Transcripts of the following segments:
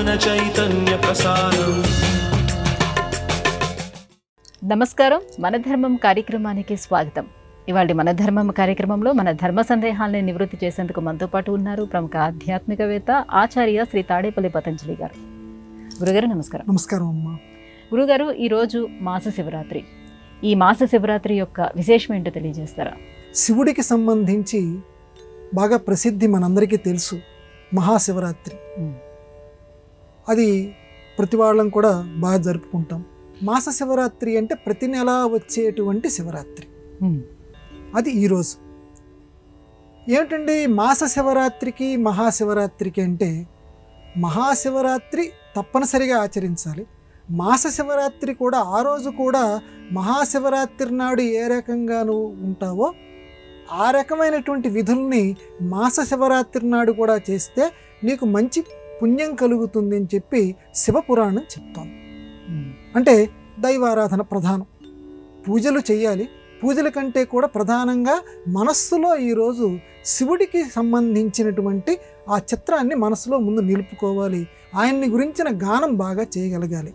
ज्ञान चैतन्य प्रसारम्। నమస్కారం, మన ధర్మం కార్యక్రమానికి స్వాగతం. ఇవాళ మన ధర్మం కార్యక్రమంలో మన ధర్మ సందేహాలను నివృత్తి చేసేందుకు మనతో పాటు ఉన్నారు ప్రముఖ ఆధ్యాత్మికవేత్త ఆచార్య శ్రీ తాడేపల్లి పతంజలి గారు. గురుగారు నమస్కారం. నమస్కారం అమ్మా. గురుగారు, ఈరోజు మాస శివరాత్రి. ఈ మాస శివరాత్రి యొక్క విశేషం ఏంటో తెలియజేస్తారా? శివుడికి సంబంధించి బాగా ప్రసిద్ధి మనందరికీ తెలుసు మహాశివరాత్రి. అది ప్రతి వాళ్ళం కూడా బాగా జరుపుకుంటాం. మాస శివరాత్రి అంటే ప్రతి నెల వచ్చేటువంటి శివరాత్రి. అది ఈరోజు. ఏమిటండి మాస శివరాత్రికి మహాశివరాత్రికి అంటే, మహాశివరాత్రి తప్పనిసరిగా ఆచరించాలి. మాస శివరాత్రి కూడా ఆ రోజు కూడా మహాశివరాత్రి నాడు ఏ రకంగా నువ్వు ఉంటావో ఆ రకమైనటువంటి విధుల్ని మాస శివరాత్రి నాడు కూడా చేస్తే నీకు మంచి పుణ్యం కలుగుతుంది అని చెప్పి శివపురాణం చెప్తాం. అంటే దైవారాధన ప్రధానం, పూజలు చేయాలి. పూజల కంటే కూడా ప్రధానంగా మనస్సులో ఈరోజు శివుడికి సంబంధించినటువంటి ఆ చిత్రాన్ని మనసులో ముందు నిలుపుకోవాలి. ఆయన్ని గురించిన గానం బాగా చేయగలగాలి.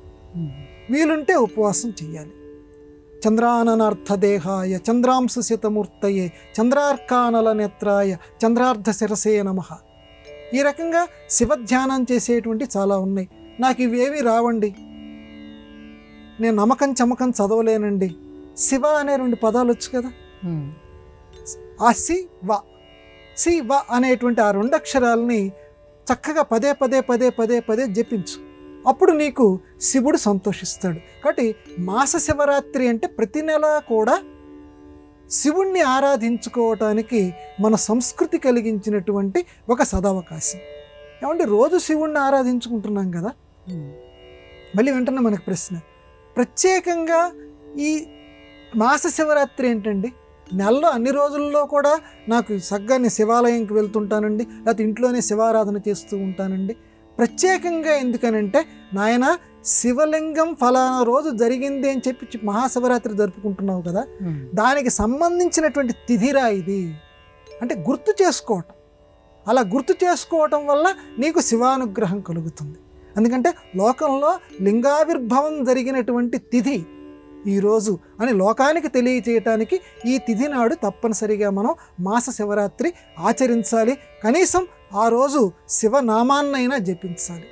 వీలుంటే ఉపవాసం చేయాలి. చంద్రాననార్థదేహాయ చంద్రాంశుసితమూర్తయే చంద్రార్కానల నేత్రాయ చంద్రార్ధ శిరసే నమః. ఈ రకంగా శివధ్యానం చేసేటువంటి చాలా ఉన్నాయి. నాకు ఇవేవి రావండి, నేను నమ్మకం చమకం చదవలేనండి, శివ అనే 2 పదాలు వచ్చు కదా, ఆ సి వ అనేటువంటి ఆ 2 అక్షరాలని చక్కగా పదే పదే పదే పదే పదే జపించు. అప్పుడు నీకు శివుడు సంతోషిస్తాడు. కాబట్టి మాస శివరాత్రి అంటే ప్రతి నెల కూడా శివుణ్ణి ఆరాధించుకోవటానికి మన సంస్కృతి కలిగించినటువంటి ఒక సదవకాశం. ఏమంటే రోజు శివుణ్ణి ఆరాధించుకుంటున్నాం కదా. మళ్ళీ వెంటనే మనకు ప్రశ్న, ప్రత్యేకంగా ఈ మాస శివరాత్రి ఏంటండి? నెలలో అన్ని రోజుల్లో కూడా నాకు సగ్గాన్ని శివాలయంకి వెళ్తుంటానండి, లేకపోతే ఇంట్లోనే శివారాధన చేస్తూ ఉంటానండి. ప్రత్యేకంగా ఎందుకనంటే, నాయన శివలింగం ఫలానా రోజు జరిగింది అని చెప్పి మహాశివరాత్రి జరుపుకుంటున్నావు కదా, దానికి సంబంధించినటువంటి తిథిరా ఇది అంటే గుర్తు చేసుకోవటం. అలా గుర్తు చేసుకోవటం వల్ల నీకు శివానుగ్రహం కలుగుతుంది. ఎందుకంటే లోకంలో లింగావిర్భవం జరిగినటువంటి తిథి ఈరోజు అని లోకానికి తెలియచేయటానికి ఈ తిథి నాడు తప్పనిసరిగా మనం మాస శివరాత్రి ఆచరించాలి. కనీసం ఆ రోజు శివనామాన్నైనా జపించాలి.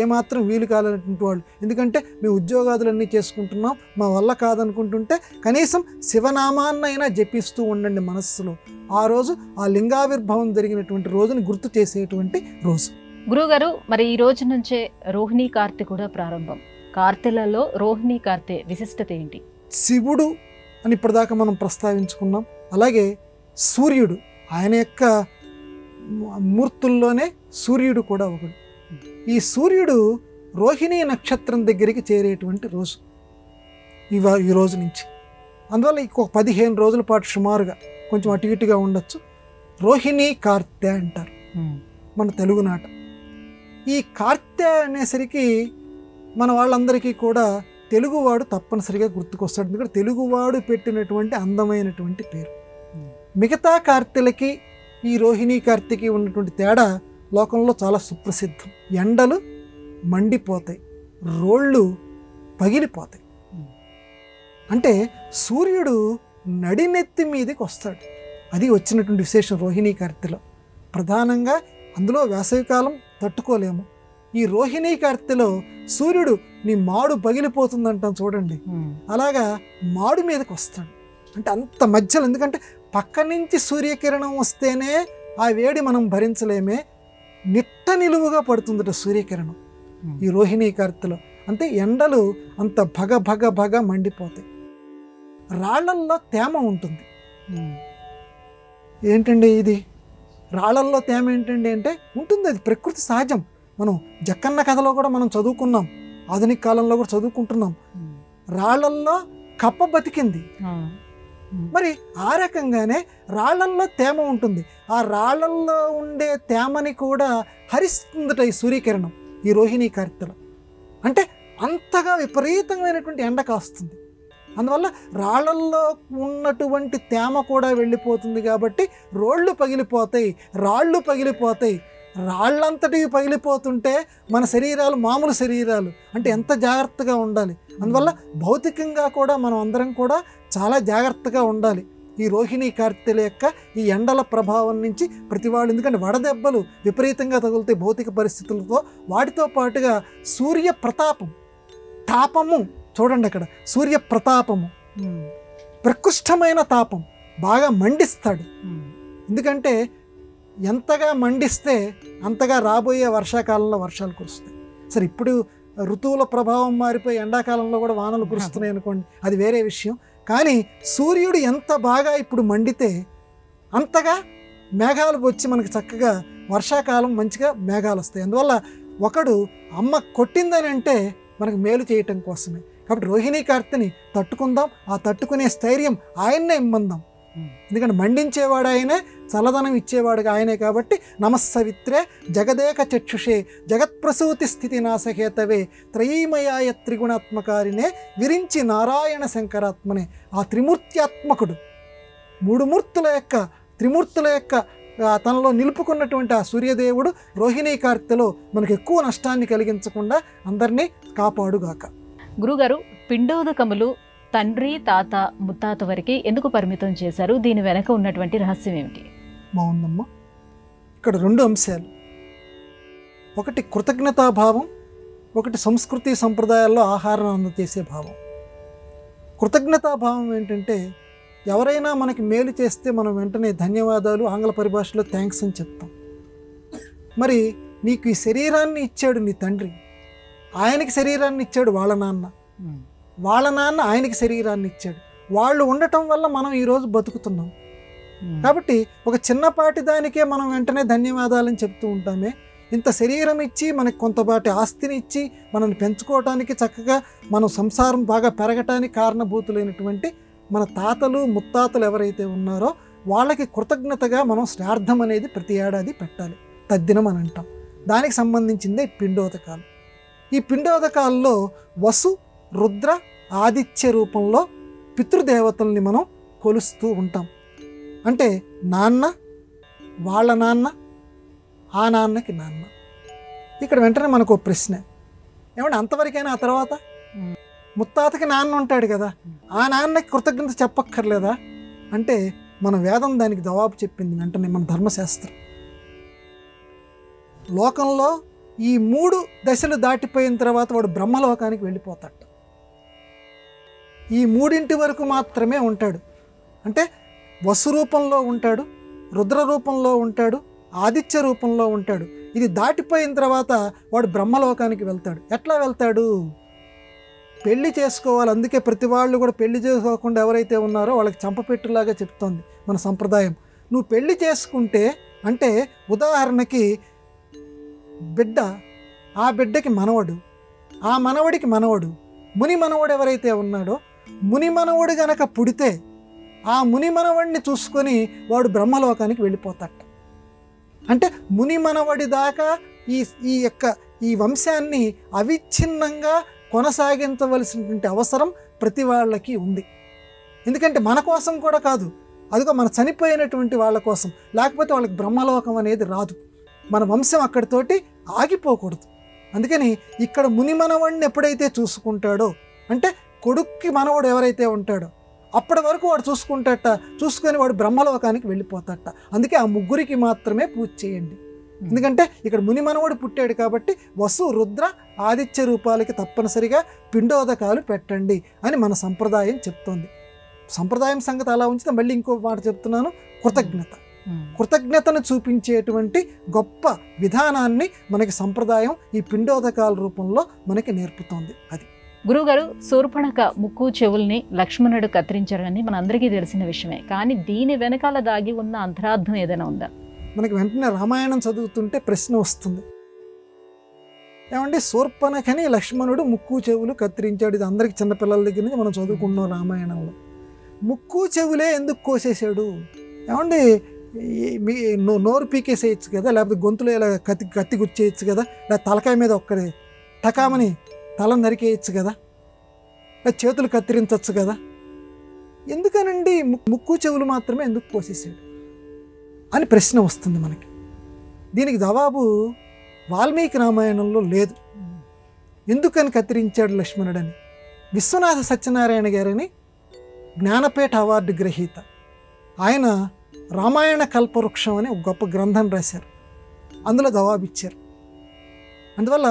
ఏమాత్రం వీలు కాలనటువంటి వాళ్ళు, ఎందుకంటే మేము ఉద్యోగాదులన్నీ చేసుకుంటున్నాం, మా వల్ల కాదనుకుంటుంటే కనీసం శివనామాన్నైనా జపిస్తూ ఉండండి మనస్సులో. ఆ రోజు ఆ లింగావిర్భవం జరిగినటువంటి రోజుని గుర్తు చేసేటువంటి రోజు. గురుగారు, మరి ఈ రోజు నుంచే రోహిణీ కార్తె కూడా ప్రారంభం. కార్తెలలో రోహిణీ కార్తె విశిష్టత ఏంటి? శివుడు అని ఇప్పటిదాకా మనం ప్రస్తావించుకున్నాం. అలాగే సూర్యుడు, ఆయన యొక్క మూర్తుల్లోనే సూర్యుడు కూడా ఒకడు. ఈ సూర్యుడు రోహిణీ నక్షత్రం దగ్గరికి చేరేటువంటి రోజు ఈ రోజు నుంచి. అందువల్ల ఇంకొక 15 రోజుల పాటు సుమారుగా, కొంచెం అటు ఇటుగా ఉండొచ్చు, రోహిణీ కార్తె అంటారు మన తెలుగునాట. ఈ కార్తె అనేసరికి మన వాళ్ళందరికీ కూడా తెలుగువాడు తప్పనిసరిగా గుర్తుకొస్తాడు. ఎందుకంటే తెలుగువాడు పెట్టినటువంటి అందమైనటువంటి పేరు. మిగతా కార్తెలకి ఈ రోహిణీ కార్తెకి ఉన్నటువంటి తేడా లోకంలో చాలా సుప్రసిద్ధం. ఎండలు మండిపోతాయి, రోళ్ళు పగిలిపోతాయి. అంటే సూర్యుడు నడినెత్తి మీదకి వస్తాడు. అది వచ్చినటువంటి విశేషం రోహిణీ కార్తెలో. ప్రధానంగా అందులో వేసవికాలం తట్టుకోలేము. ఈ రోహిణీ కార్తెలో సూర్యుడు నీ మాడు పగిలిపోతుందంటాం చూడండి, అలాగా మాడు మీదకి వస్తాడు. అంటే అంత మధ్యలో, ఎందుకంటే పక్క నుంచి సూర్యకిరణం వస్తేనే ఆ వేడి మనం భరించలేమే, నిట్ట నిలువుగా పడుతుందట సూర్యకిరణం ఈ రోహిణీ కార్తెలో. అంటే ఎండలు అంత భగ భగ భగ మండిపోతాయి. రాళ్లల్లో తేమ ఉంటుంది. ఏంటండి ఇది రాళ్లల్లో తేమ ఏంటండి అంటే ఉంటుంది, అది ప్రకృతి సహజం. మనం జక్కన్న కథలో కూడా మనం చదువుకున్నాం, ఆధునిక కాలంలో కూడా చదువుకుంటున్నాం. రాళ్లల్లో కప్ప బతికింది. మరి ఆ రకంగానే రాళ్లల్లో తేమ ఉంటుంది. ఆ రాళ్లల్లో ఉండే తేమని కూడా హరిస్తుందట ఈ సూర్యకిరణం ఈ రోహిణీ కార్తెలో. అంటే అంతగా విపరీతమైనటువంటి ఎండ కాస్తుంది. అందువల్ల రాళ్లల్లో ఉన్నటువంటి తేమ కూడా వెళ్ళిపోతుంది. కాబట్టి రోళ్ళు పగిలిపోతాయి, రాళ్ళు పగిలిపోతాయి. రాళ్ళంతటివి పగిలిపోతుంటే మన శరీరాలు మామూలు శరీరాలు అంటే ఎంత జాగ్రత్తగా ఉండాలి. అందువల్ల భౌతికంగా కూడా మనం అందరం కూడా చాలా జాగ్రత్తగా ఉండాలి. ఈ రోహిణీ కార్తెల యొక్క ఈ ఎండల ప్రభావం నుంచి ప్రతి వాళ్ళు, ఎందుకంటే వడదెబ్బలు విపరీతంగా తగులుతాయి భౌతిక పరిస్థితులతో. వాటితో పాటుగా సూర్య ప్రతాపం, తాపము చూడండి, అక్కడ సూర్య ప్రతాపము, ప్రకృష్టమైన తాపం, బాగా మండిస్తాడు. ఎందుకంటే ఎంతగా మండిస్తే అంతగా రాబోయే వర్షాకాలంలో వర్షాలు కురుస్తాయి. సరే, ఇప్పుడు ఋతువుల ప్రభావం మారిపోయి ఎండాకాలంలో కూడా వానలు కురుస్తున్నాయి అనుకోండి, అది వేరే విషయం. కానీ సూర్యుడు ఎంత బాగా ఇప్పుడు మండితే అంతగా మేఘాలు వచ్చి మనకి చక్కగా వర్షాకాలం మంచిగా మేఘాలు వస్తాయి. అందువల్ల ఒకడు అమ్మ కొట్టిందని అంటే మనకు మేలు చేయటం కోసమే. కాబట్టి రోహిణీ కార్తెని తట్టుకుందాం, ఆ తట్టుకునే స్థైర్యం ఆయన్నే ఇమ్మందాం. ఎందుకంటే మండించేవాడు ఆయనే, చల్లదనం ఇచ్చేవాడుగా ఆయనే. కాబట్టి నమస్సవిత్రే జగదేక చక్షుషే జగత్ప్రసూతి స్థితి నాశహేతవే త్రయీమయాయ త్రిగుణాత్మకారినే విరించి నారాయణ శంకరాత్మనే. ఆ త్రిమూర్త్యాత్మకుడు, త్రిమూర్తుల యొక్క తనలో నిలుపుకున్నటువంటి ఆ సూర్యదేవుడు రోహిణీ కార్తెలో మనకు ఎక్కువ నష్టాన్ని కలిగించకుండా అందరినీ కాపాడుగాక. గురుగారు, పిండోదకములు తండ్రి, తాత, ముత్తాత వరకు ఎందుకు పరిమితం చేశారు? దీని వెనక ఉన్నటువంటి రహస్యం ఏమిటి? బాగుందమ్మా. ఇక్కడ 2 అంశాలు, ఒకటి కృతజ్ఞతాభావం, ఒకటి సంస్కృతి సంప్రదాయాల్లో ఆహారం అందజేసే భావం. కృతజ్ఞతాభావం ఏంటంటే ఎవరైనా మనకి మేలు చేస్తే మనం వెంటనే ధన్యవాదాలు, ఆంగ్ల పరిభాషలో థ్యాంక్స్ అని చెప్తాం. మరి నీకు ఈ శరీరాన్ని ఇచ్చాడు నీ తండ్రి, ఆయనకి శరీరాన్ని ఇచ్చాడు వాళ్ళ నాన్న, వాళ్ళ నాన్న ఆయనకి శరీరాన్ని ఇచ్చాడు. వాళ్ళు ఉండటం వల్ల మనం ఈరోజు బతుకుతున్నాం. కాబట్టి ఒక చిన్నపాటి దానికే మనం వెంటనే ధన్యవాదాలని చెప్తూ ఉంటామే. ఇంత శరీరం ఇచ్చి మనకి కొంతపాటి ఆస్తిని ఇచ్చి మనల్ని పెంచుకోవటానికి, చక్కగా మనం సంసారం బాగా పెరగటానికి కారణభూతులైనటువంటి మన తాతలు ముత్తాతలు ఎవరైతే ఉన్నారో వాళ్ళకి కృతజ్ఞతగా మనం శ్రాద్ధం అనేది ప్రతి ఏడాది పెట్టాలి. తద్దినం అని అంటాం. దానికి సంబంధించిందే పిండోదకాలు. ఈ పిండోదకాల్లో వసు, రుద్ర, ఆదిత్య రూపంలో పితృదేవతల్ని మనం కొలుస్తూ ఉంటాం. అంటే నాన్న, వాళ్ళ నాన్న, ఆ నాన్నకి నాన్న. ఇక్కడ వెంటనే మనకు ఒక ప్రశ్న, ఏమంటే అంతవరకైనా ఆ తర్వాత ముత్తాతకి నాన్న ఉంటాడు కదా, ఆ నాన్నకి కృతజ్ఞత చెప్పక్కర్లేదా అంటే మన వేదం దానికి జవాబు చెప్పింది వెంటనే, మన ధర్మశాస్త్రం. లోకంలో ఈ 3 దశలు దాటిపోయిన తర్వాత వాడు బ్రహ్మలోకానికి వెళ్ళిపోతాడు. ఈ 3 వరకు మాత్రమే ఉంటాడు. అంటే వసు రూపంలో ఉంటాడు, రుద్ర రూపంలో ఉంటాడు, ఆదిత్య రూపంలో ఉంటాడు. ఇది దాటిపోయిన తర్వాత వాడు బ్రహ్మలోకానికి వెళ్తాడు. ఎట్లా వెళ్తాడు? పెళ్లి చేసుకోవాలి. అందుకే ప్రతి వాళ్ళు కూడా పెళ్లి చేసుకోకుండా ఎవరైతే ఉన్నారో వాళ్ళకి చంపపెట్టులాగా చెప్తోంది మన సంప్రదాయం. నువ్వు పెళ్లి చేసుకుంటే అంటే ఉదాహరణకి బిడ్డ, ఆ బిడ్డకి మనవడు, ఆ మనవడికి మనవడు, ముని మనవడు ఎవరైతే ఉన్నాడో ముని మనవడు గనక పుడితే ఆ ముని మనవడిని చూసుకొని వాడు బ్రహ్మలోకానికి వెళ్ళిపోతాడు. అంటే ముని మనవడి దాకా ఈ వంశాన్ని అవిచ్ఛిన్నంగా కొనసాగించవలసినటువంటి అవసరం ప్రతి వాళ్ళకి ఉంది. ఎందుకంటే మన కోసం కూడా కాదు, అదిగో మన చనిపోయినటువంటి వాళ్ళ కోసం. లేకపోతే వాళ్ళకి బ్రహ్మలోకం అనేది రాదు. మన వంశం అక్కడితోటి ఆగిపోకూడదు. అందుకని ఇక్కడ ముని మనవడిని ఎప్పుడైతే చూసుకుంటాడో, అంటే కొడుక్కి మనవడు ఎవరైతే ఉంటాడో అప్పటి వరకు వాడు చూసుకొని వాడు బ్రహ్మలోకానికి వెళ్ళిపోతాట. అందుకే ఆ 3కి మాత్రమే పూజ చేయండి. ఎందుకంటే ఇక్కడ ముని మనవడు పుట్టాడు కాబట్టి వసు, రుద్ర, ఆదిత్య రూపాలకి తప్పనిసరిగా పిండోదకాలు పెట్టండి అని మన సంప్రదాయం చెప్తోంది. సంప్రదాయం సంగతి అలా ఉంచితే మళ్ళీ ఇంకో మాట చెప్తున్నాను, కృతజ్ఞతను చూపించేటువంటి గొప్ప విధానాన్ని మనకి సంప్రదాయం ఈ పిండోదకాల రూపంలో మనకి నేర్పుతోంది. అది గురువుగారు, శూర్పణఖ ముక్కు చెవుల్ని లక్ష్మణుడు కత్తిరించారని మనందరికీ తెలిసిన విషయమే. కానీ దీని వెనకాల దాగి ఉన్న అంతరార్థం ఏదైనా ఉందా? మనకి వెంటనే రామాయణం చదువుతుంటే ప్రశ్న వస్తుంది, ఏమంటే శూర్పణఖని లక్ష్మణుడు ముక్కు చెవులు కత్తిరించాడు. ఇది అందరికి చిన్నపిల్లల దగ్గర నుంచి మనం చదువుకున్నాం రామాయణంలో. ముక్కు చెవులే ఎందుకు కోసేసాడు? ఏమండి నోరు పీకేసేయచ్చు కదా, లేకపోతే గొంతులో ఇలా కత్తి గుచ్చేయచ్చు కదా, లేదా తలకాయ మీద ఒక్కడే టకామని తలం నరికేయచ్చు కదా, లేదా చేతులు కత్తిరించవచ్చు కదా. ఎందుకనండి ముక్కు చెవులు మాత్రమే ఎందుకు కోసేసాడు అని ప్రశ్న వస్తుంది మనకి. దీనికి జవాబు వాల్మీకి రామాయణంలో లేదు. ఎందుకని కత్తిరించాడు లక్ష్మణుడని. విశ్వనాథ సత్యనారాయణ గారని జ్ఞానపీఠ అవార్డు గ్రహీత, ఆయన రామాయణ కల్పవృక్షం అని ఒక గొప్ప గ్రంథం రాశారు. అందులో జవాబిచ్చారు. అందువల్ల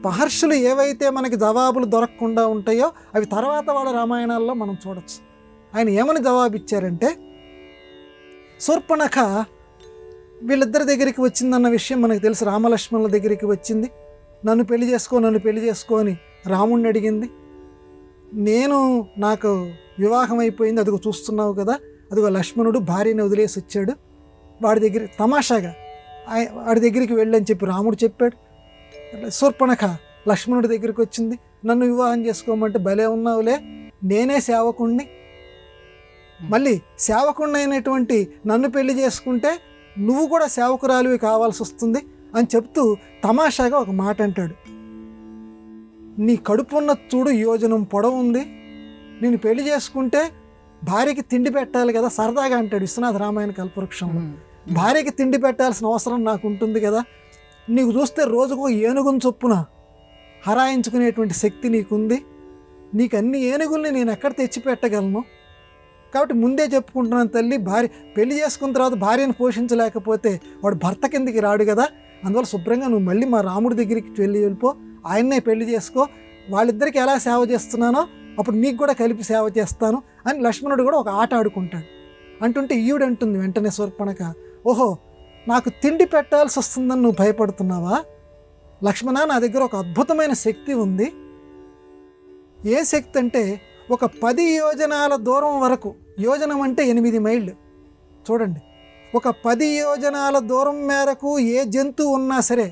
మహర్షులు ఏవైతే మనకి జవాబులు దొరకకుండా ఉంటాయో అవి తర్వాత వాళ్ళ రామాయణాల్లో మనం చూడొచ్చు. ఆయన ఏమని జవాబిచ్చారంటే, శూర్పణఖ వీళ్ళిద్దరి దగ్గరికి వచ్చిందన్న విషయం మనకు తెలుసు. రామలక్ష్మణుల దగ్గరికి వచ్చింది, నన్ను పెళ్లి చేసుకో అని రాముణ్ణి అడిగింది. నాకు వివాహం అయిపోయింది, అదిగో చూస్తున్నావు కదా, అదిగో లక్ష్మణుడు భార్యని వదిలేసి వచ్చాడు, వాడి దగ్గర తమాషాగా వాడి దగ్గరికి వెళ్ళని చెప్పి రాముడు చెప్పాడు. శూర్పణఖ లక్ష్మణుడి దగ్గరికి వచ్చింది, నన్ను వివాహం చేసుకోమంటే భలే ఉన్నావులే, నేనే సేవకుణ్ణి, మళ్ళీ సేవకుణ్ణి అయినటువంటి నన్ను పెళ్లి చేసుకుంటే నువ్వు కూడా సేవకురాలివి కావాల్సి వస్తుంది అని చెప్తూ తమాషాగా ఒక మాట అంటాడు. నీ కడుపున్న చూడు యోజనం పొడవు ఉంది, నేను పెళ్లి చేసుకుంటే భార్యకి తిండి పెట్టాలి కదా, సరదాగా అంటాడు విశ్వనాథ రామాయణ కల్పవృక్షంలో. భార్యకి తిండి పెట్టాల్సిన అవసరం నాకు ఉంటుంది కదా, నీకు చూస్తే రోజుకు ఏనుగుని చొప్పున హరాయించుకునేటువంటి శక్తి నీకుంది, నీకు అన్ని ఏనుగుల్ని నేను ఎక్కడ తెచ్చి పెట్టగలను, కాబట్టి ముందే చెప్పుకుంటున్నాను తల్లి, పెళ్లి చేసుకున్న తర్వాత భార్యను పోషించలేకపోతే వాడు భర్త కిందికి రాడు కదా, అందువల్ల శుభ్రంగా నువ్వు మళ్ళీ మా రాముడి దగ్గరికి వెళ్ళిపో, ఆయన్నే పెళ్లి చేసుకో, వాళ్ళిద్దరికి ఎలా సేవ చేస్తున్నానో అప్పుడు నీకు కూడా కలిపి సేవ చేస్తాను అని లక్ష్మణుడు కూడా ఒక ఆట ఆడుకుంటాడు. అంటుంటే ఈవిడంటుంది వెంటనే శూర్పణఖ, ఓహో నాకు తిండి పెట్టాల్సి వస్తుందని నువ్వు భయపడుతున్నావా? లక్ష్మణ, నా దగ్గర ఒక అద్భుతమైన శక్తి ఉంది. ఏ శక్తి అంటే, ఒక 10 యోజనాల దూరం వరకు, యోజనం అంటే 8 మైళ్ళు, చూడండి, ఒక 10 యోజనాల దూరం మేరకు ఏ జంతువు ఉన్నా సరే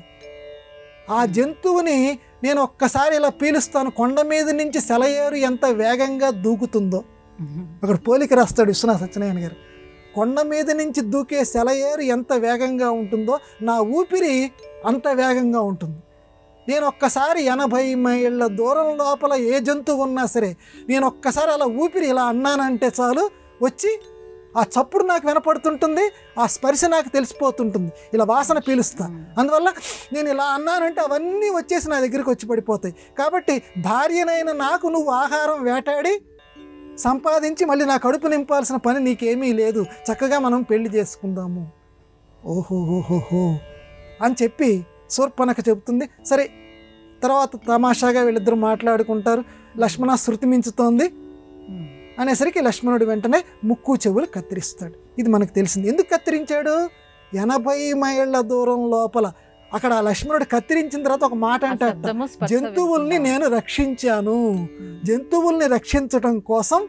ఆ జంతువుని నేను ఒక్కసారి ఇలా పీలుస్తాను, కొండ మీద నుంచి సెలయేరు ఎంత వేగంగా దూకుతుందో, అక్కడ పోలిక రాస్తాడు విశ్వనాథ సత్యనారాయణ గారు. కొండ మీద నుంచి దూకే సెలయేరు ఎంత వేగంగా ఉంటుందో నా ఊపిరి అంత వేగంగా ఉంటుంది. నేను ఒక్కసారి 80 మైళ్ళ దూరం లోపల ఏ జంతువు ఉన్నా సరే నేను ఒక్కసారి అలా ఊపిరి ఇలా అన్నానంటే చాలు, వచ్చి ఆ చప్పుడు నాకు వినపడుతుంటుంది, ఆ స్పర్శ నాకు తెలిసిపోతుంటుంది, ఇలా వాసన పీలుస్తా. అందువల్ల నేను ఇలా అన్నానంటే అవన్నీ వచ్చేసి నా దగ్గరికి వచ్చి పడిపోతాయి. కాబట్టి భార్యనైన నాకు నువ్వు ఆహారం వేటాడి సంపాదించి మళ్ళీ నా కడుపు నింపాల్సిన పని నీకేమీ లేదు, చక్కగా మనం పెళ్లి చేసుకుందాము. ఓహోహోహోహో అని చెప్పి శూర్పణఖ చెబుతుంది. సరే, తర్వాత తమాషాగా వీళ్ళిద్దరూ మాట్లాడుకుంటారు. లక్ష్మణ శృతి మించుతోంది అనేసరికి లక్ష్మణుడు వెంటనే ముక్కు చెవులు కత్తిరిస్తాడు. ఇది మనకు తెలిసింది. ఎందుకు కత్తిరించాడు? 80 మైళ్ళ దూరం లోపల అక్కడ లక్ష్మణుడు కత్తిరించిన తర్వాత ఒక మాట అంటాడు, జంతువుల్ని నేను రక్షించాను, జంతువుల్ని రక్షించడం కోసం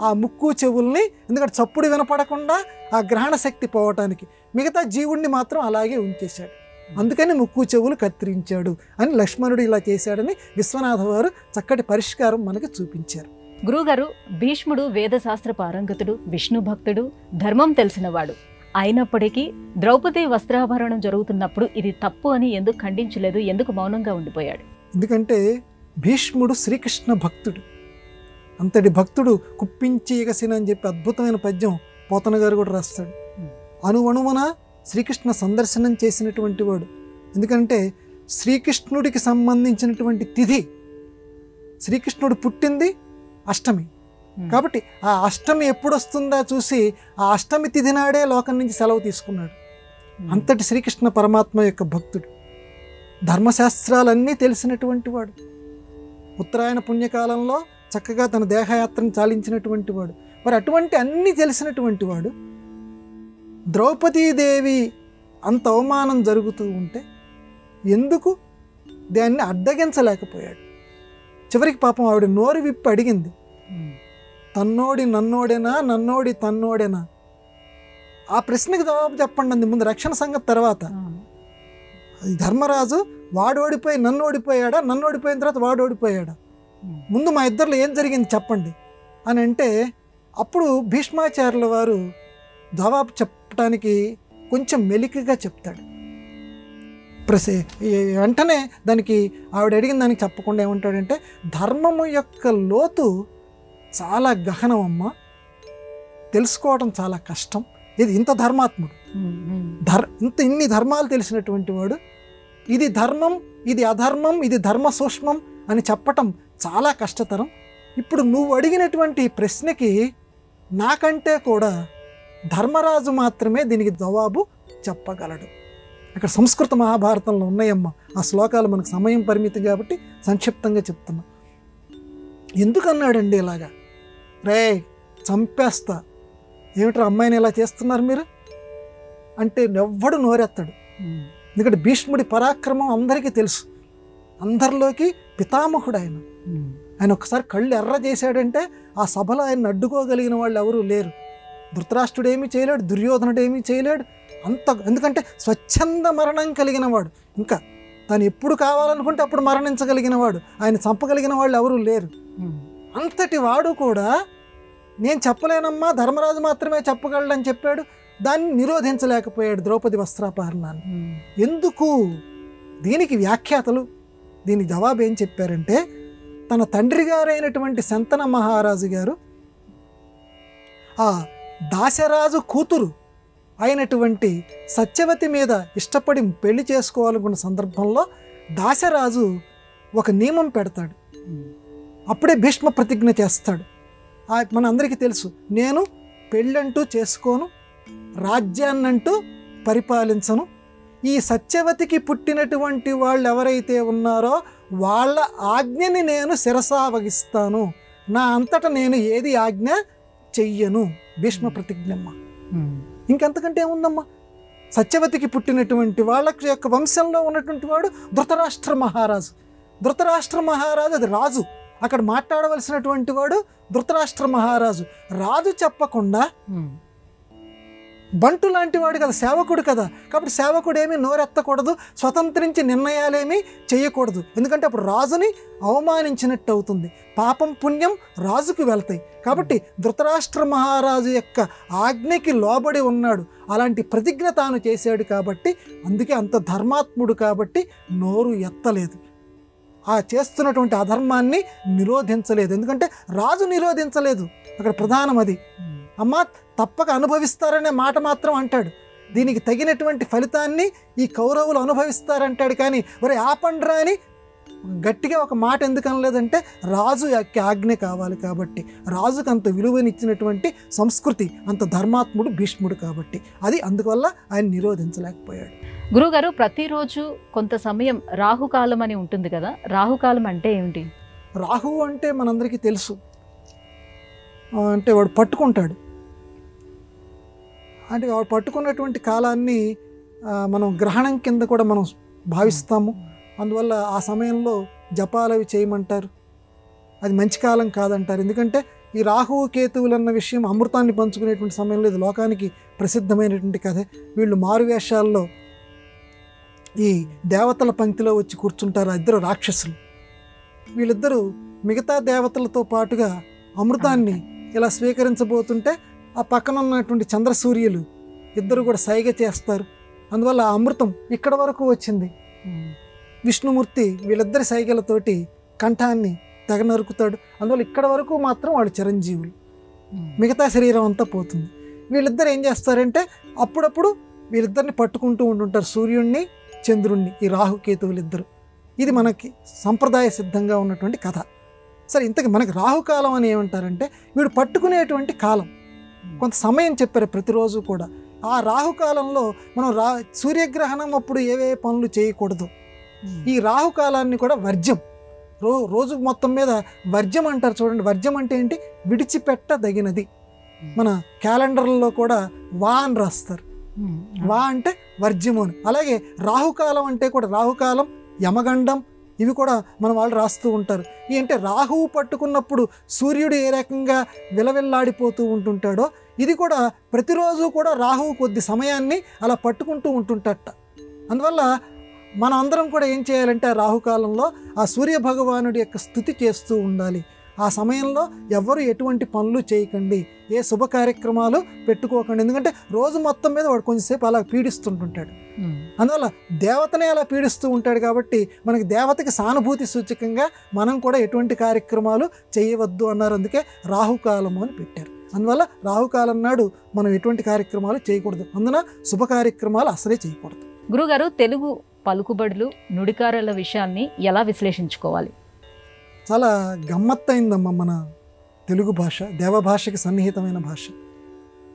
ఆ ముక్కు చెవుల్ని, ఎందుకంటే చప్పుడు వినపడకుండా ఆ గ్రహణ శక్తి పోవటానికి, మిగతా జీవుణ్ణి మాత్రం అలాగే ఉంచేశాడు, అందుకని ముక్కు చెవులు కత్తిరించాడు అని లక్ష్మణుడు ఇలా చేశాడని విశ్వనాథ వారు చక్కటి పరిష్కారం మనకి చూపించారు. గురుగారు, భీష్ముడు వేదశాస్త్ర పారంగతుడు, విష్ణు భక్తుడు, ధర్మం తెలిసినవాడు అయినప్పటికీ ద్రౌపది వస్త్రాభరణం జరుగుతున్నప్పుడు ఇది తప్పు అని ఎందుకు ఖండించలేదు, ఎందుకు మౌనంగా ఉండిపోయాడు? ఎందుకంటే భీష్ముడు శ్రీకృష్ణ భక్తుడు, అంతటి భక్తుడు కుప్పించి ఎగసిన అని చెప్పి అద్భుతమైన పద్యం పోతన గారు కూడా రాస్తాడు. అణువణువున శ్రీకృష్ణ సందర్శనం చేసినటువంటి వాడు. ఎందుకంటే శ్రీకృష్ణుడికి సంబంధించినటువంటి తిథి, శ్రీకృష్ణుడు పుట్టింది అష్టమి, కాబట్టి ఆ అష్టమి ఎప్పుడు వస్తుందా చూసి ఆ అష్టమి తిథి నాడే లోకం నుంచి సెలవు తీసుకున్నాడు. అంతటి శ్రీకృష్ణ పరమాత్మ యొక్క భక్తుడు, ధర్మశాస్త్రాలన్నీ తెలిసినటువంటి వాడు, ఉత్తరాయణ పుణ్యకాలంలో చక్కగా తన దేహయాత్రను చాలించినటువంటి వాడు. మరి అటువంటి అన్నీ తెలిసినటువంటి వాడు ద్రౌపదీదేవి అంత అవమానం జరుగుతూ ఉంటే ఎందుకు దాన్ని అడ్డగించలేకపోయాడు? చివరికి పాపం ఆవిడ నోరు విప్పి అడిగింది, తన్నోడి నన్నోడేనా, నన్నోడి తన్నోడేనా? ఆ ప్రశ్నకి జవాబు చెప్పండి అంది. ముందు రక్షణ సంగతి తర్వాత. ధర్మరాజు వాడు ఓడిపోయి నన్ను ఓడిపోయాడా, నన్ను ఓడిపోయిన తర్వాత వాడు ఓడిపోయాడా, ముందు మా ఇద్దరిలో ఏం జరిగింది చెప్పండి అని అంటే, అప్పుడు భీష్మాచార్యుల వారు జవాబు చెప్పడానికి కొంచెం మెలికగా చెప్తాడు. వెంటనే దానికి ఆవిడ అడిగిన దానికి చెప్పకుండా ఏమంటాడంటే, ధర్మము యొక్క లోతు చాలా గహనం అమ్మ, తెలుసుకోవడం చాలా కష్టం. ఇది ఇంత ధర్మాత్ముడు, ఇన్ని ధర్మాలు తెలిసినటువంటి వాడు ఇది ధర్మం, ఇది అధర్మం, ఇది ధర్మ సూక్ష్మం అని చెప్పటం చాలా కష్టతరం. ఇప్పుడు నువ్వు అడిగినటువంటి ప్రశ్నకి నాకంటే కూడా ధర్మరాజు మాత్రమే దీనికి జవాబు చెప్పగలడు. అక్కడ సంస్కృత మహాభారతంలో ఉన్నాయమ్మా ఆ శ్లోకాలు, మనకు సమయం పరిమితి కాబట్టి సంక్షిప్తంగా చెప్తున్నా. ఎందుకన్నాడండి ఇలాగా? రే చంపేస్తా, ఏమిట్రా అమ్మాయిని ఇలా చేస్తున్నారు మీరు అంటే ఎవ్వడు నోరెత్తాడు. ఎందుకంటే భీష్ముడి పరాక్రమం అందరికీ తెలుసు, అందరిలోకి పితామహుడు ఆయన. ఆయన ఒక్కసారి కళ్ళు ఎర్ర చేశాడంటే ఆ సభలో ఆయన అడ్డుకోగలిగిన వాళ్ళు ఎవరూ లేరు. ధృతరాష్ట్రుడు ఏమీ చేయలేడు, దుర్యోధనుడు ఏమీ చేయలేడు అంత. ఎందుకంటే స్వచ్ఛంద మరణం కలిగిన వాడు, ఇంకా తను ఎప్పుడు కావాలనుకుంటే అప్పుడు మరణించగలిగిన వాడు, ఆయన చంపగలిగిన వాళ్ళు ఎవరూ లేరు. అంతటి వాడు కూడా నేను చెప్పలేనమ్మా, ధర్మరాజు మాత్రమే చెప్పగలడని చెప్పాడు. దాన్ని నిరోధించలేకపోయాడు ద్రౌపది వస్త్రాపహరణాన్ని. ఎందుకు? దీనికి వ్యాఖ్యాతలు దీని జవాబు ఏం చెప్పారంటే, తన తండ్రి గారైనటువంటి శంతన మహారాజు గారు ఆ దాశరాజు కూతురు అయినటువంటి సత్యవతి మీద ఇష్టపడి పెళ్లి చేసుకోవాలనుకున్న సందర్భంలో దాశరాజు ఒక నియమం పెడతాడు. అప్పుడే భీష్మ ప్రతిజ్ఞ చేస్తాడు. మన అందరికీ తెలుసు, నేను పెళ్ళంటూ చేసుకోను, రాజ్యాన్నంటూ పరిపాలించను, ఈ సత్యవతికి పుట్టినటువంటి వాళ్ళు ఎవరైతే ఉన్నారో వాళ్ళ ఆజ్ఞని నేను శిరసావహిస్తాను, నా అంతటా నేను ఏది ఆజ్ఞ చెయ్యను. భీష్మ ప్రతిజ్ఞమ్మ. ఇంకెంతకంటే ఏముందమ్మా? సత్యవతికి పుట్టినటువంటి వాళ్ళ యొక్క వంశంలో ఉన్నటువంటి వాడు ధృతరాష్ట్ర మహారాజు. ధృతరాష్ట్ర మహారాజు అది రాజు, అక్కడ మాట్లాడవలసినటువంటి వాడు ధృతరాష్ట్ర మహారాజు. రాజు చెప్పకుండా బంటు లాంటి వాడు కదా, సేవకుడు కదా, కాబట్టి సేవకుడు ఏమీ నోరెత్తకూడదు, స్వతంత్రించి నిర్ణయాలేమీ చేయకూడదు. ఎందుకంటే అప్పుడు రాజుని అవమానించినట్టు అవుతుంది, పాపం పుణ్యం రాజుకు వెళ్తాయి. కాబట్టి ధృతరాష్ట్ర మహారాజు యొక్క ఆజ్ఞకి లోబడి ఉన్నాడు, అలాంటి ప్రతిజ్ఞ తాను చేశాడు. కాబట్టి అందుకే అంత ధర్మాత్ముడు కాబట్టి నోరు ఎత్తలేదు, ఆ చేస్తున్నటువంటి అధర్మాన్ని నిరోధించలేదు. ఎందుకంటే రాజు నిరోధించలేదు, అక్కడ ప్రధానం అది. అమ్మ తప్పక అనుభవిస్తారనే మాట మాత్రం అంటాడు, దీనికి తగినటువంటి ఫలితాన్ని ఈ కౌరవులు అనుభవిస్తారంటాడు. కానీ ఒరే ఆపండ్రా అని గట్టిగా ఒక మాట ఎందుకు అనలేదంటే రాజు యొక్క ఆజ్ఞ కావాలి కాబట్టి. రాజుకు అంత విలువనిచ్చినటువంటి సంస్కృతి, అంత ధర్మాత్ముడు భీష్ముడు కాబట్టి అది అందువల్ల ఆయన నిరోధించలేకపోయాడు. గురుగారు, ప్రతిరోజు కొంత సమయం రాహుకాలం అని ఉంటుంది కదా, రాహుకాలం అంటే ఏమిటి? రాహువు అంటే మనందరికీ తెలుసు, అంటే వాడు పట్టుకుంటాడు. అంటే వాడు పట్టుకున్నటువంటి కాలాన్ని మనం గ్రహణం కింద కూడా మనం భావిస్తాము. అందువల్ల ఆ సమయంలో జపాలవి చేయమంటారు, అది మంచి కాలం కాదంటారు. ఎందుకంటే ఈ రాహువు కేతువులు అన్న విషయం అమృతాన్ని పంచుకునేటువంటి సమయంలో ఇది లోకానికి ప్రసిద్ధమైనటువంటి కథే. వీళ్ళు మారువేషాల్లో ఈ దేవతల పంక్తిలో వచ్చి కూర్చుంటారు, ఇద్దరు రాక్షసులు. వీళ్ళిద్దరూ మిగతా దేవతలతో పాటుగా అమృతాన్ని ఇలా స్వీకరించబోతుంటే ఆ పక్కన ఉన్నటువంటి చంద్రసూర్యులు ఇద్దరు కూడా సైగ చేస్తారు. అందువల్ల ఆ అమృతం ఇక్కడ వరకు వచ్చింది. విష్ణుమూర్తి వీళ్ళిద్దరి సైగలతోటి కంఠాన్ని తెగ నరుకుతాడు. అందువల్ల ఇక్కడ వరకు మాత్రం వాళ్ళు చిరంజీవులు, మిగతా శరీరం అంతా పోతుంది. వీళ్ళిద్దరు ఏం చేస్తారంటే అప్పుడప్పుడు వీళ్ళిద్దరిని పట్టుకుంటూ ఉంటుంటారు, సూర్యుడిని చంద్రుణ్ణి, ఈ రాహుకేతువులిద్దరు. ఇది మనకి సంప్రదాయ సిద్ధంగా ఉన్నటువంటి కథ. సరే, ఇంతకీ మనకి రాహుకాలం అని ఏమంటారంటే వీడు పట్టుకునేటువంటి కాలం, కొంత సమయం చెప్పారు ప్రతిరోజు కూడా. ఆ రాహుకాలంలో మనం సూర్యగ్రహణం అప్పుడు ఏవే పనులు చేయకూడదు. ఈ రాహుకాలాన్ని కూడా వర్జ్యం, రోజు మొత్తం మీద వర్జ్యం అంటారు చూడండి. వర్జ్యం అంటే ఏంటి? విడిచిపెట్టదగినది. మన క్యాలెండర్లలో కూడా వా అని రాస్తారు, వా అంటే వర్జ్యము అని. అలాగే రాహుకాలం అంటే కూడా రాహుకాలం, యమగండం, ఇవి కూడా మన వాళ్ళు రాస్తూ ఉంటారు. అంటే రాహువు పట్టుకున్నప్పుడు సూర్యుడు ఏ రకంగా విలవిల్లాడిపోతూ ఉంటుంటాడో ఇది కూడా ప్రతిరోజు కూడా రాహువు కొద్ది సమయాన్ని అలా పట్టుకుంటూ ఉంటుంటట. అందువల్ల మనం అందరం కూడా ఏం చేయాలంటే ఆ రాహుకాలంలో ఆ సూర్య భగవానుడి యొక్క స్తుతి చేస్తూ ఉండాలి. ఆ సమయంలో ఎవ్వరు ఎటువంటి పనులు చేయకండి, ఏ శుభ కార్యక్రమాలు పెట్టుకోకండి. ఎందుకంటే రోజు మొత్తం మీద వాడు కొంచెంసేపు అలా పీడిస్తుంటుంటాడు. అందువల్ల దేవతనే అలా పీడిస్తూ ఉంటాడు కాబట్టి మనకి దేవతకి సానుభూతి సూచకంగా మనం కూడా ఎటువంటి కార్యక్రమాలు చేయవద్దు అన్నారు. అందుకే రాహుకాలము అని పెట్టారు. అందువల్ల రాహుకాలం నాడు మనం ఎటువంటి కార్యక్రమాలు చేయకూడదు. అందున శుభ కార్యక్రమాలు అసలే చేయకూడదు. గురుగారు, తెలుగు పలుకుబడులు నుడికారాల విషయాన్ని ఎలా విశ్లేషించుకోవాలి? చాలా గమ్మత్తైందమ్మా మన తెలుగు భాష. దేవభాషకి సన్నిహితమైన భాష.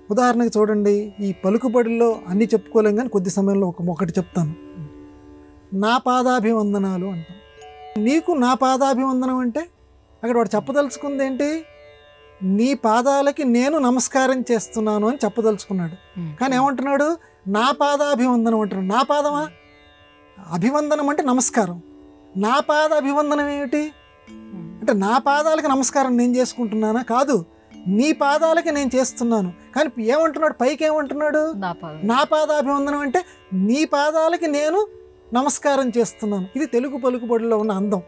ఉదాహరణకు చూడండి, ఈ పలుకుబడిలో అన్నీ చెప్పుకోలేం కానీ కొద్ది సమయంలో ఒకటి చెప్తాను. నా పాదాభివందనాలు అంటాం. నీకు నా పాదాభివందనం అంటే అక్కడ వాడు చెప్పదలుచుకుంది ఏంటి? నీ పాదాలకి నేను నమస్కారం చేస్తున్నాను అని చెప్పదలుచుకున్నాడు. కానీ ఏమంటున్నాడు? నా పాదాభివందనం అంటున్నాడు. నా పాదమా? అభివందనం అంటే నమస్కారం. నా పాద అభివందనం ఏమిటి అంటే నా పాదాలకి నమస్కారం నేను చేసుకుంటున్నానా? కాదు, నీ పాదాలకి నేను చేస్తున్నాను. కానీ ఏమంటున్నాడు? పైకి ఏమంటున్నాడు? నా పాదాభివందనం అంటే నీ పాదాలకి నేను నమస్కారం చేస్తున్నాను. ఇది తెలుగు పలుకుబడిలో ఉన్న అందం.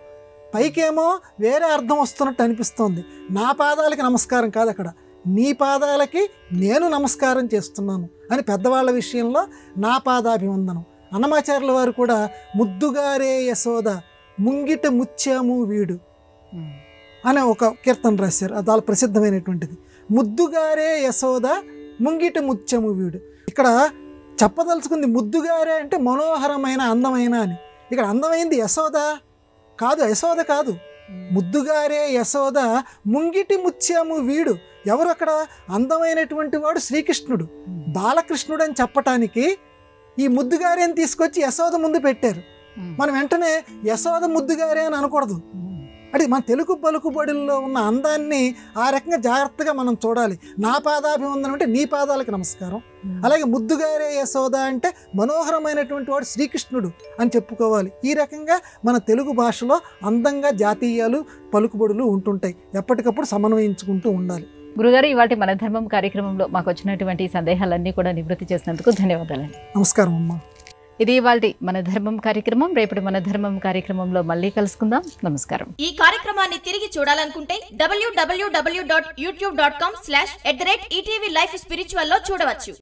పైకేమో వేరే అర్థం వస్తున్నట్టు అనిపిస్తోంది. నా పాదాలకి నమస్కారం కాదు, అక్కడ నీ పాదాలకి నేను నమస్కారం చేస్తున్నాను అని పెద్దవాళ్ళ విషయంలో నా పాదాభివందనం. అన్నమాచార్యుల వారు కూడా ముద్దుగారే యశోద ముంగిట ముత్యము వీడు అనే ఒక కీర్తన రాశారు. అది చాలా ప్రసిద్ధమైనటువంటిది. ముద్దుగారే యశోద ముంగిట ముత్యము వీడు. ఇక్కడ చెప్పదలుచుకుంది ముద్దుగారే అంటే మనోహరమైన అందమైన అని. ఇక్కడ అందమైంది యశోద కాదు, యశోద కాదు. ముద్దుగారే యశోద ముంగిటి ముత్యము వీడు. ఎవరు అక్కడ? అందమైనటువంటి వాడు శ్రీకృష్ణుడు. బాలకృష్ణుడు అని చెప్పటానికి ఈ ముద్దుగారే అని తీసుకొచ్చి యశోద ముందు పెట్టారు. మనం వెంటనే యశోద ముద్దుగారే అని అనకూడదు. అంటే మన తెలుగు పలుకుబడుల్లో ఉన్న అందాన్ని ఆ రకంగా జాగ్రత్తగా మనం చూడాలి. నా పాదాభివందనం అంటే నీ పాదాలకు నమస్కారం. అలాగే ముద్దుగారే యశోద అంటే మనోహరమైనటువంటి వాడు శ్రీకృష్ణుడు అని చెప్పుకోవాలి. ఈ రకంగా మన తెలుగు భాషలో అందంగా జాతీయాలు పలుకుబడులు ఉంటుంటాయి. ఎప్పటికప్పుడు సమన్వయించుకుంటూ ఉండాలి. గురుగారు, ఇవాటి మన ధర్మం కార్యక్రమంలో మాకు వచ్చినటువంటి సందేహాలన్నీ కూడా నివృత్తి చేసినందుకు ధన్యవాదాలండి. నమస్కారం అమ్మా. ఇది ఇవాల్టి మన ధర్మం కార్యక్రమం. రేపటి మన ధర్మం కార్యక్రమంలో మళ్ళీ కలుసుకుందాం. నమస్కారం. ఈ కార్యక్రమాన్ని తిరిగి చూడాలనుకుంటే www.youtube.com/ETV Life Spiritual లో చూడవచ్చు.